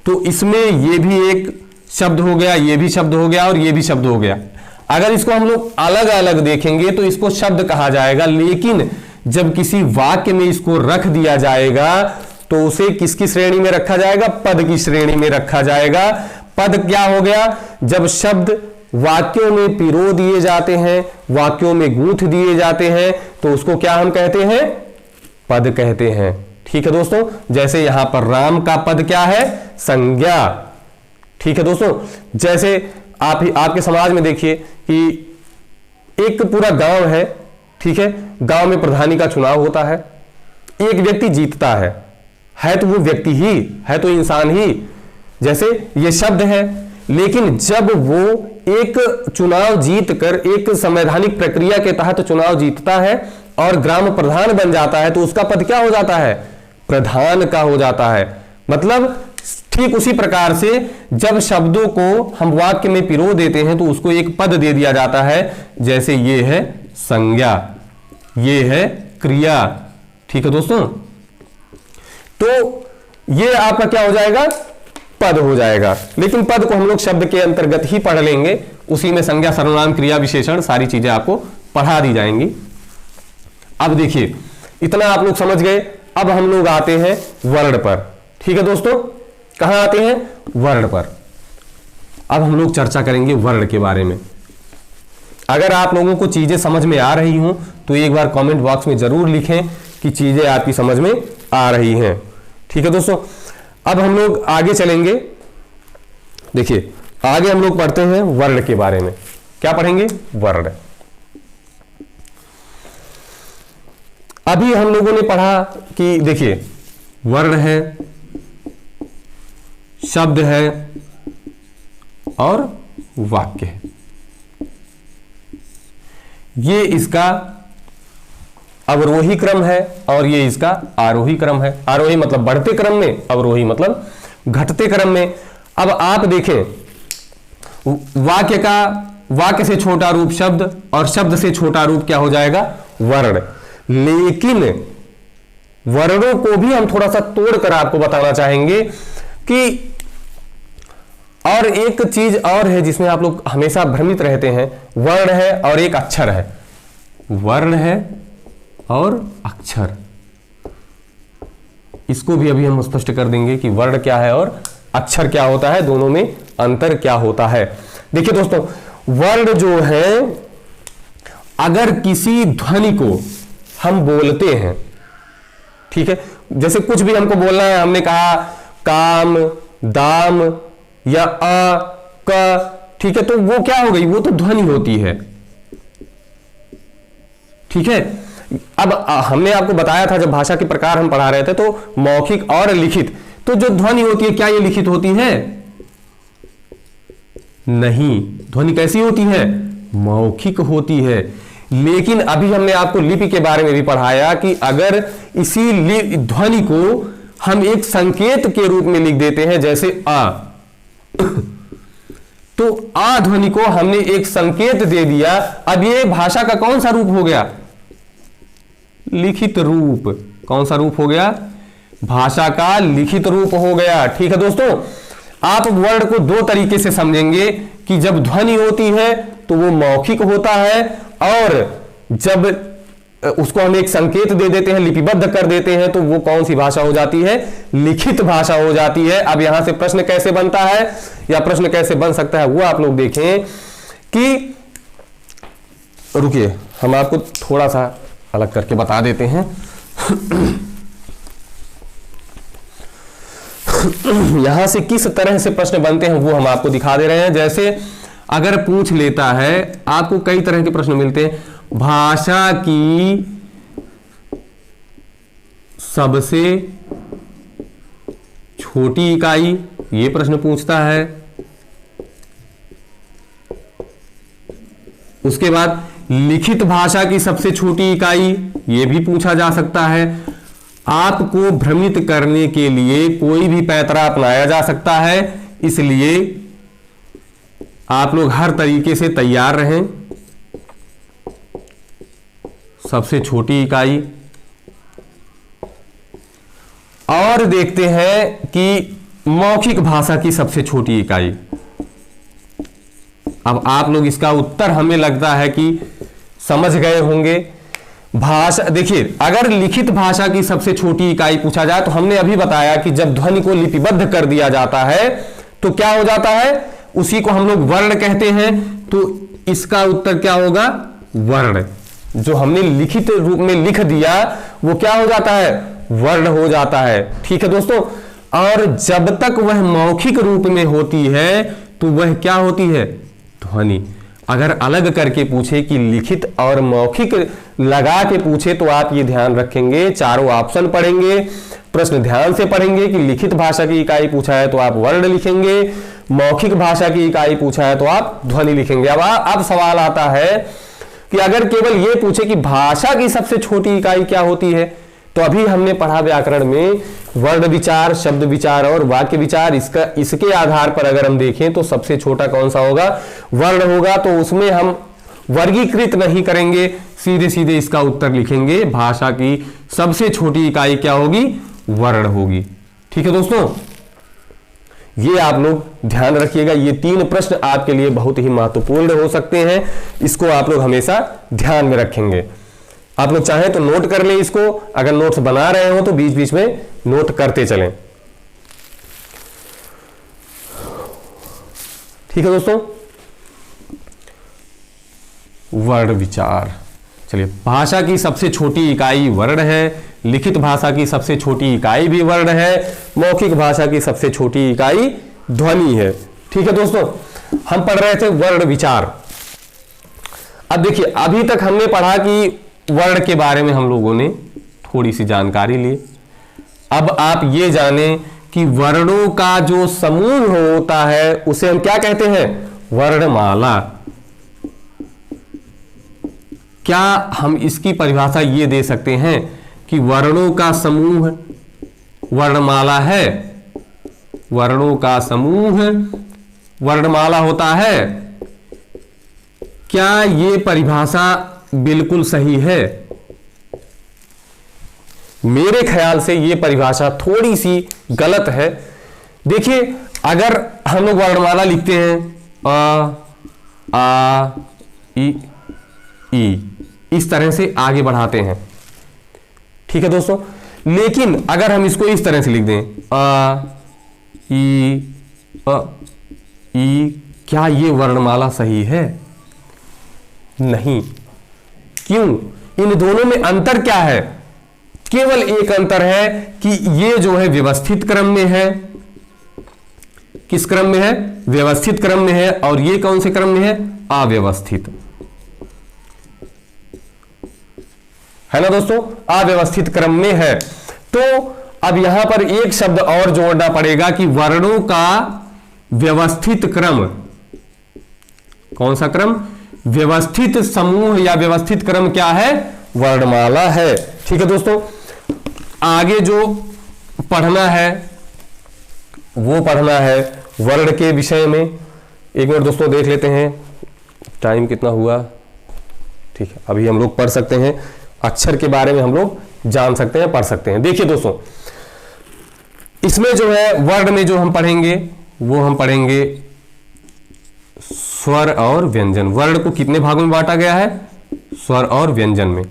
तो इसमें ये भी एक शब्द हो गया, ये भी शब्द हो गया और ये भी शब्द हो गया। अगर इसको हम लोग अलग अलग देखेंगे तो इसको शब्द कहा जाएगा, लेकिन जब किसी वाक्य में इसको रख दिया जाएगा तो उसे किसकी श्रेणी में रखा जाएगा, पद की श्रेणी में रखा जाएगा। पद क्या हो गया, जब शब्द वाक्यों में पिरो दिए जाते हैं, वाक्यों में गूंथ दिए जाते हैं, तो उसको क्या हम कहते हैं, पद कहते हैं। ठीक है दोस्तों, जैसे यहां पर राम का पद क्या है, संज्ञा। ठीक है दोस्तों, जैसे आपके समाज में देखिए कि एक पूरा गांव है, ठीक है, गांव में प्रधानी का चुनाव होता है, एक व्यक्ति जीतता है तो वो व्यक्ति ही है, तो इंसान ही, जैसे ये शब्द है। लेकिन जब वो एक चुनाव जीत कर, एक संवैधानिक प्रक्रिया के तहत चुनाव जीतता है और ग्राम प्रधान बन जाता है, तो उसका पद क्या हो जाता है, प्रधान का हो जाता है। मतलब ठीक उसी प्रकार से जब शब्दों को हम वाक्य में पिरो देते हैं तो उसको एक पद दे दिया जाता है, जैसे ये है संज्ञा, ये है क्रिया। ठीक है दोस्तों, तो ये आपका क्या हो जाएगा, पद हो जाएगा। लेकिन पद को हम लोग शब्द के अंतर्गत ही पढ़ लेंगे, उसी में संज्ञा, सर्वनाम, क्रिया, विशेषण सारी चीजें आपको पढ़ा दी जाएंगी। अब देखिए, इतना आप लोग समझ गए। अब हम लोग आते हैं वर्ण पर। ठीक है दोस्तों, कहां आते हैं? वर्ण पर। अब हम लोग चर्चा करेंगे वर्ण के बारे में। अगर आप लोगों को चीजें समझ में आ रही हों तो एक बार कमेंट बॉक्स में जरूर लिखें कि चीजें आपकी समझ में आ रही हैं। ठीक है दोस्तों, अब हम लोग आगे चलेंगे। देखिए, आगे हम लोग पढ़ते हैं वर्ण के बारे में। क्या पढ़ेंगे? वर्ण। अभी हम लोगों ने पढ़ा कि देखिए, वर्ण है, शब्द है और वाक्य है। ये इसका अवरोही क्रम है और ये इसका आरोही क्रम है। आरोही मतलब बढ़ते क्रम में, अवरोही मतलब घटते क्रम में। अब आप देखें, वाक्य से छोटा रूप शब्द और शब्द से छोटा रूप क्या हो जाएगा? वर्ण। लेकिन वर्णों को भी हम थोड़ा सा तोड़कर आपको बताना चाहेंगे कि और एक चीज और है जिसमें आप लोग हमेशा भ्रमित रहते हैं। वर्ण है और एक अक्षर है। वर्ण है और अक्षर, इसको भी अभी हम स्पष्ट कर देंगे कि वर्ण क्या है और अक्षर क्या होता है, दोनों में अंतर क्या होता है। देखिए दोस्तों, वर्ण जो है, अगर किसी ध्वनि को हम बोलते हैं, ठीक है, जैसे कुछ भी हमको बोलना है, हमने कहा काम, दाम या अ, क, ठीक है, तो वो क्या हो गई? वो तो ध्वनि होती है। ठीक है, अब हमने आपको बताया था जब भाषा के प्रकार हम पढ़ा रहे थे, तो मौखिक और लिखित। तो जो ध्वनि होती है, क्या ये लिखित होती है? नहीं, ध्वनि कैसी होती है? मौखिक होती है। लेकिन अभी हमने आपको लिपि के बारे में भी पढ़ाया कि अगर इसी ध्वनि को हम एक संकेत के रूप में लिख देते हैं, जैसे आ, तो आ ध्वनि को हमने एक संकेत दे दिया। अब ये भाषा का कौन सा रूप हो गया? लिखित रूप। कौन सा रूप हो गया? भाषा का लिखित रूप हो गया। ठीक है दोस्तों, आप वर्ण को दो तरीके से समझेंगे कि जब ध्वनि होती है तो वो मौखिक होता है, और जब उसको हम एक संकेत दे देते हैं, लिपिबद्ध कर देते हैं, तो वो कौन सी भाषा हो जाती है? लिखित भाषा हो जाती है। अब यहां से प्रश्न कैसे बनता है या प्रश्न कैसे बन सकता है वो आप लोग देखें कि, रुकिए हम आपको थोड़ा सा अलग करके बता देते हैं। यहां से किस तरह से प्रश्न बनते हैं वो हम आपको दिखा दे रहे हैं। जैसे अगर पूछ लेता है, आपको कई तरह के प्रश्न मिलते हैं, भाषा की सबसे छोटी इकाई, ये प्रश्न पूछता है। उसके बाद लिखित भाषा की सबसे छोटी इकाई, ये भी पूछा जा सकता है। आपको भ्रमित करने के लिए कोई भी पैतरा अपनाया जा सकता है, इसलिए आप लोग हर तरीके से तैयार रहें। सबसे छोटी इकाई, और देखते हैं कि मौखिक भाषा की सबसे छोटी इकाई। अब आप लोग इसका उत्तर हमें लगता है कि समझ गए होंगे। भाषा, देखिए, अगर लिखित भाषा की सबसे छोटी इकाई पूछा जाए तो हमने अभी बताया कि जब ध्वनि को लिपिबद्ध कर दिया जाता है तो क्या हो जाता है? उसी को हम लोग वर्ण कहते हैं। तो इसका उत्तर क्या होगा? वर्ण। जो हमने लिखित रूप में लिख दिया वो क्या हो जाता है? वर्ण हो जाता है। ठीक है दोस्तों, और जब तक वह मौखिक रूप में होती है तो वह क्या होती है? ध्वनि। अगर अलग करके पूछे कि लिखित और मौखिक लगा के पूछे तो आप ये ध्यान रखेंगे, चारों ऑप्शन पढ़ेंगे, प्रश्न ध्यान से पढ़ेंगे कि लिखित भाषा की इकाई पूछा है तो आप वर्ण लिखेंगे, मौखिक भाषा की इकाई पूछा है तो आप ध्वनि लिखेंगे। अब सवाल आता है कि अगर केवल ये पूछे कि भाषा की सबसे छोटी इकाई क्या होती है, तो अभी हमने पढ़ा व्याकरण में वर्ण विचार, शब्द विचार और वाक्य विचार। इसके आधार पर अगर हम देखें तो सबसे छोटा कौन सा होगा? वर्ण होगा। तो उसमें हम वर्गीकृत नहीं करेंगे, सीधे सीधे इसका उत्तर लिखेंगे। भाषा की सबसे छोटी इकाई क्या होगी? वर्ण होगी। ठीक है दोस्तों, ये आप लोग ध्यान रखिएगा। ये 3 प्रश्न आपके लिए बहुत ही महत्वपूर्ण हो सकते हैं, इसको आप लोग हमेशा ध्यान में रखेंगे। आप लोग चाहें तो नोट कर लें इसको, अगर नोट्स बना रहे हो तो बीच बीच में नोट करते चलें। ठीक है दोस्तों, वर्ण विचार। चलिए, भाषा की सबसे छोटी इकाई वर्ण है, लिखित भाषा की सबसे छोटी इकाई भी वर्ण है, मौखिक भाषा की सबसे छोटी इकाई ध्वनि है। ठीक है दोस्तों, हम पढ़ रहे थे वर्ण विचार। अब देखिए, अभी तक हमने पढ़ा कि वर्ण के बारे में हम लोगों ने थोड़ी सी जानकारी ली। अब आप ये जानें कि वर्णों का जो समूह होता है उसे हम क्या कहते हैं? वर्णमाला। क्या हम इसकी परिभाषा ये दे सकते हैं कि वर्णों का समूह वर्णमाला है? वर्णों का समूह वर्णमाला होता है। क्या ये परिभाषा बिल्कुल सही है? मेरे ख्याल से ये परिभाषा थोड़ी सी गलत है। देखिए, अगर हम लोग वर्णमाला लिखते हैं अ आ ई इस तरह से आगे बढ़ाते हैं, ठीक है दोस्तों, लेकिन अगर हम इसको इस तरह से लिख दें अ ई, क्या ये वर्णमाला सही है? नहीं। क्यों? इन दोनों में अंतर क्या है? केवल एक अंतर है कि ये जो है व्यवस्थित क्रम में है। किस क्रम में है? व्यवस्थित क्रम में है। और ये कौन से क्रम में है? अव्यवस्थित, है ना दोस्तों, अव्यवस्थित क्रम में है। तो अब यहां पर एक शब्द और जोड़ना पड़ेगा कि वर्णों का व्यवस्थित क्रम। कौन सा क्रम? व्यवस्थित समूह या व्यवस्थित क्रम क्या है? वर्णमाला है। ठीक है दोस्तों, आगे जो पढ़ना है वो पढ़ना है वर्ण के विषय में। एक मिनट दोस्तों देख लेते हैं टाइम कितना हुआ। ठीक है, अभी हम लोग पढ़ सकते हैं, अक्षर के बारे में हम लोग जान सकते हैं, पढ़ सकते हैं। देखिए दोस्तों, इसमें जो है वर्ण में जो हम पढ़ेंगे वो हम पढ़ेंगे स्वर और व्यंजन। वर्ण को कितने भागों में बांटा गया है? स्वर और व्यंजन में।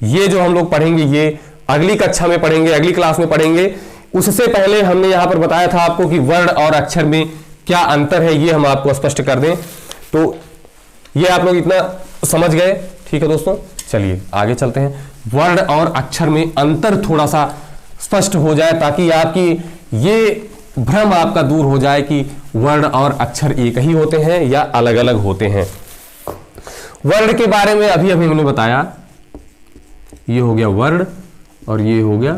ये जो हम लोग पढ़ेंगे ये अगली कक्षा में पढ़ेंगे, अगली क्लास में पढ़ेंगे। उससे पहले हमने यहां पर बताया था आपको कि वर्ण और अक्षर में क्या अंतर है, ये हम आपको स्पष्ट कर दें। तो ये आप लोग इतना समझ गए। ठीक है दोस्तों, चलिए आगे चलते हैं। वर्ण और अक्षर में अंतर थोड़ा सा स्पष्ट हो जाए ताकि आपकी ये भ्रम आपका दूर हो जाए कि वर्ण और अक्षर एक ही होते हैं या अलग अलग होते हैं। वर्ण के बारे में अभी अभी हमने बताया, ये हो गया वर्ण और ये हो गया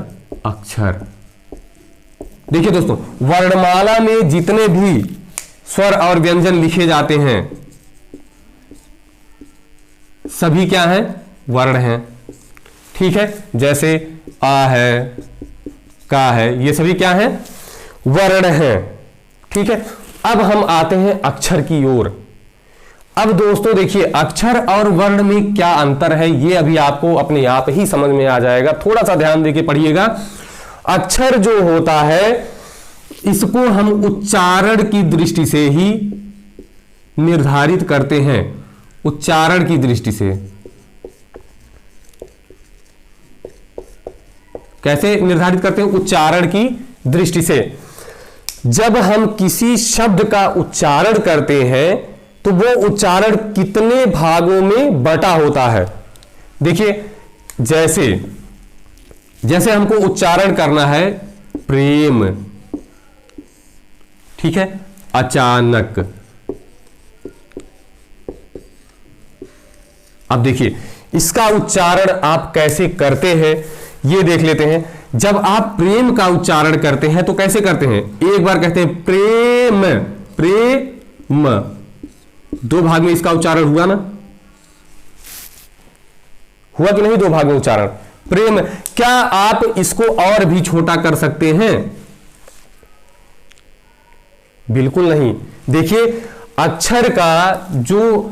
अक्षर। देखिए दोस्तों, वर्णमाला में जितने भी स्वर और व्यंजन लिखे जाते हैं सभी क्या हैं? वर्ण हैं। ठीक है, जैसे आ है, का है, ये सभी क्या हैं? वर्ण हैं। ठीक है, अब हम आते हैं अक्षर की ओर। अब दोस्तों देखिए, अक्षर और वर्ण में क्या अंतर है ये अभी आपको अपने आप ही समझ में आ जाएगा। थोड़ा सा ध्यान देके पढ़िएगा। अक्षर जो होता है इसको हम उच्चारण की दृष्टि से ही निर्धारित करते हैं। उच्चारण की दृष्टि से कैसे निर्धारित करते हैं? उच्चारण की दृष्टि से। जब हम किसी शब्द का उच्चारण करते हैं तो वो उच्चारण कितने भागों में बटा होता है? देखिए, जैसे हमको उच्चारण करना है प्रेम, ठीक है, अचानक। अब देखिए इसका उच्चारण आप कैसे करते हैं ये देख लेते हैं। जब आप प्रेम का उच्चारण करते हैं तो कैसे करते हैं? एक बार कहते हैं प्रेम, प्रेम, 2 भाग में इसका उच्चारण हुआ ना? हुआ कि नहीं? 2 भाग में उच्चारण प्रेम। क्या आप इसको और भी छोटा कर सकते हैं? बिल्कुल नहीं। देखिए, अक्षर का जो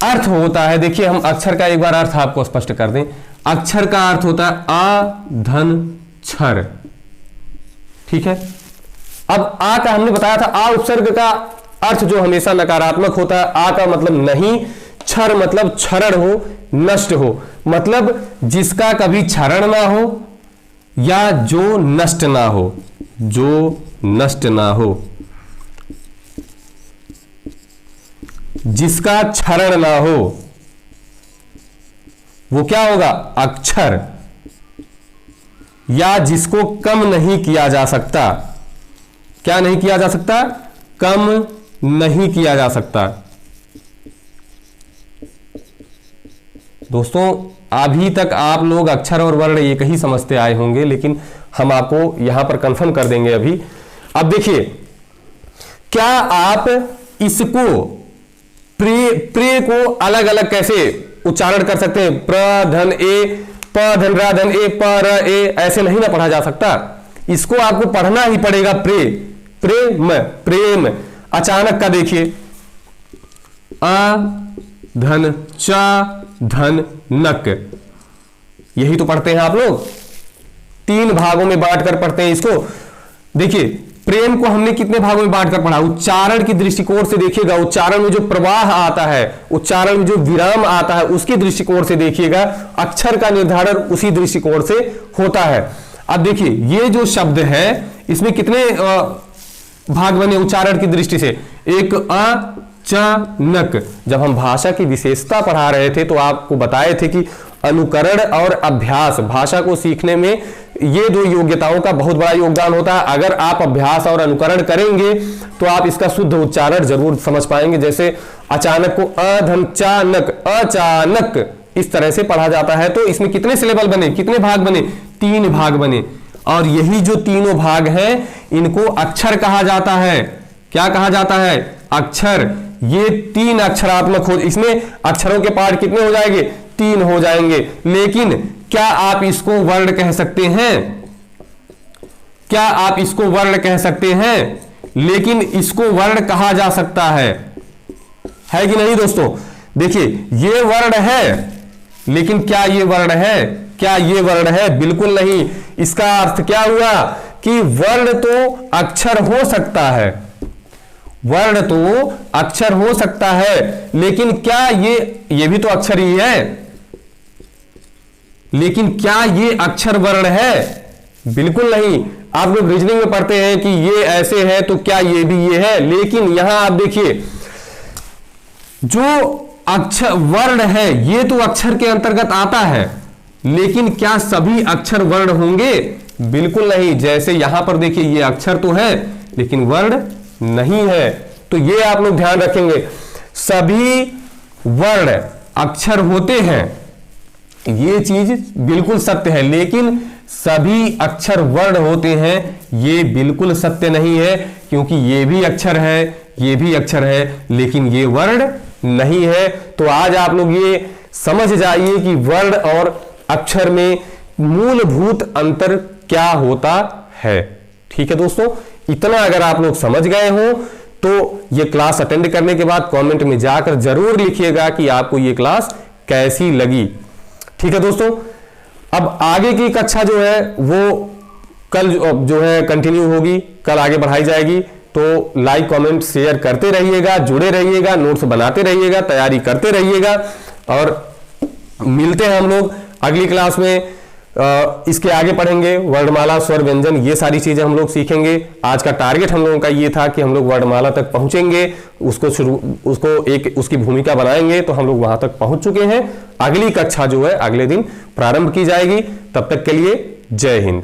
अर्थ होता है, देखिए हम अक्षर का एक बार अर्थ आपको स्पष्ट कर दें। अक्षर का अर्थ होता है अ धन क्षर, ठीक है, अब आ का हमने बताया था, आ उपसर्ग का अर्थ जो हमेशा नकारात्मक होता है। आ का मतलब नहीं, क्षर मतलब क्षरण हो, नष्ट हो, मतलब जिसका कभी क्षरण ना हो या जो नष्ट ना हो, जो नष्ट ना हो, जिसका क्षरण ना हो, वो क्या होगा? अक्षर। या जिसको कम नहीं किया जा सकता, क्या नहीं किया जा सकता? कम नहीं किया जा सकता। दोस्तों अभी तक आप लोग अक्षर और वर्ण एक ही समझते आए होंगे, लेकिन हम आपको यहां पर कंफर्म कर देंगे अभी। अब देखिए, क्या आप इसको प्रे को अलग अलग कैसे उच्चारण कर सकते हैं? प्र धन ए, प धन रा धन ए, प र ए, ऐसे नहीं ना पढ़ा जा सकता। इसको आपको पढ़ना ही पड़ेगा। प्रेम, प्रेम। अचानक का देखिए, अ धन चा धन नक, यही तो पढ़ते हैं आप लोग। 3 भागों में बांटकर पढ़ते हैं इसको। देखिए प्रेम को हमने कितने भागों में बांटकर पढ़ा? उच्चारण की दृष्टिकोण से देखिएगा, उच्चारण में जो प्रवाह आता है, उच्चारण में जो विराम आता है, उसकी दृष्टिकोण से देखिएगा। अक्षर का निर्धारण उसी दृष्टिकोण से होता है। अब देखिए ये जो शब्द है इसमें कितने भाग बने उच्चारण की दृष्टि से? एक अचानक। जब हम भाषा की विशेषता पढ़ा रहे थे तो आपको बताए थे कि अनुकरण और अभ्यास, भाषा को सीखने में ये 2 योग्यताओं का बहुत बड़ा योगदान होता है। अगर आप अभ्यास और अनुकरण करेंगे तो आप इसका शुद्ध उच्चारण जरूर समझ पाएंगे। जैसे अचानक को अधनचानक, अचानक इस तरह से पढ़ा जाता है। तो इसमें कितने सिलेबल बने, कितने भाग बने? 3 भाग बने। और यही जो तीनों भाग हैं इनको अक्षर कहा जाता है। क्या कहा जाता है? अक्षर। ये 3 अक्षरात्मक हो, इसमें अक्षरों के पार्ट कितने हो जाएंगे? 3 हो जाएंगे। लेकिन क्या आप इसको वर्ण कह सकते हैं? क्या आप इसको वर्ण कह सकते हैं? लेकिन इसको वर्ण कहा जा सकता है कि नहीं दोस्तों? देखिए ये वर्ण है, लेकिन क्या ये वर्ण है? क्या ये वर्ण है? बिल्कुल नहीं। इसका अर्थ क्या हुआ कि वर्ण तो अक्षर हो सकता है, वर्ण तो अक्षर हो सकता है, लेकिन क्या ये भी तो अक्षर ही है, लेकिन क्या ये अक्षर वर्ण है? बिल्कुल नहीं। आप लोग रीजनिंग में पढ़ते हैं कि ये ऐसे है तो क्या ये भी ये है, लेकिन यहां आप देखिए जो अक्षर वर्ण है ये तो अक्षर के अंतर्गत आता है, लेकिन क्या सभी अक्षर वर्ण होंगे? बिल्कुल नहीं। जैसे यहां पर देखिए ये अक्षर तो है लेकिन वर्ण नहीं है। तो ये आप लोग ध्यान रखेंगे, सभी वर्ण अक्षर होते हैं, ये चीज बिल्कुल सत्य है, लेकिन सभी अक्षर वर्ण होते हैं ये बिल्कुल सत्य नहीं है, क्योंकि ये भी अक्षर है, ये भी अक्षर है, लेकिन ये वर्ण नहीं है। तो आज आप लोग ये समझ जाइए कि वर्ण और अक्षर में मूलभूत अंतर क्या होता है। ठीक है दोस्तों, इतना अगर आप लोग समझ गए हो तो ये क्लास अटेंड करने के बाद कमेंट में जाकर जरूर लिखिएगा कि आपको ये क्लास कैसी लगी। ठीक है दोस्तों, अब आगे की कक्षा जो है वो कल जो है कंटिन्यू होगी, कल आगे बढ़ाई जाएगी। तो लाइक कमेंट शेयर करते रहिएगा, जुड़े रहिएगा, नोट्स बनाते रहिएगा, तैयारी करते रहिएगा, और मिलते हैं हम लोग अगली क्लास में। इसके आगे पढ़ेंगे वर्णमाला, स्वर, व्यंजन, ये सारी चीजें हम लोग सीखेंगे। आज का टारगेट हम लोगों का ये था कि हम लोग वर्णमाला तक पहुंचेंगे, उसको एक उसकी भूमिका बनाएंगे, तो हम लोग वहां तक पहुंच चुके हैं। अगली कक्षा जो है अगले दिन प्रारंभ की जाएगी। तब तक के लिए जय हिंद।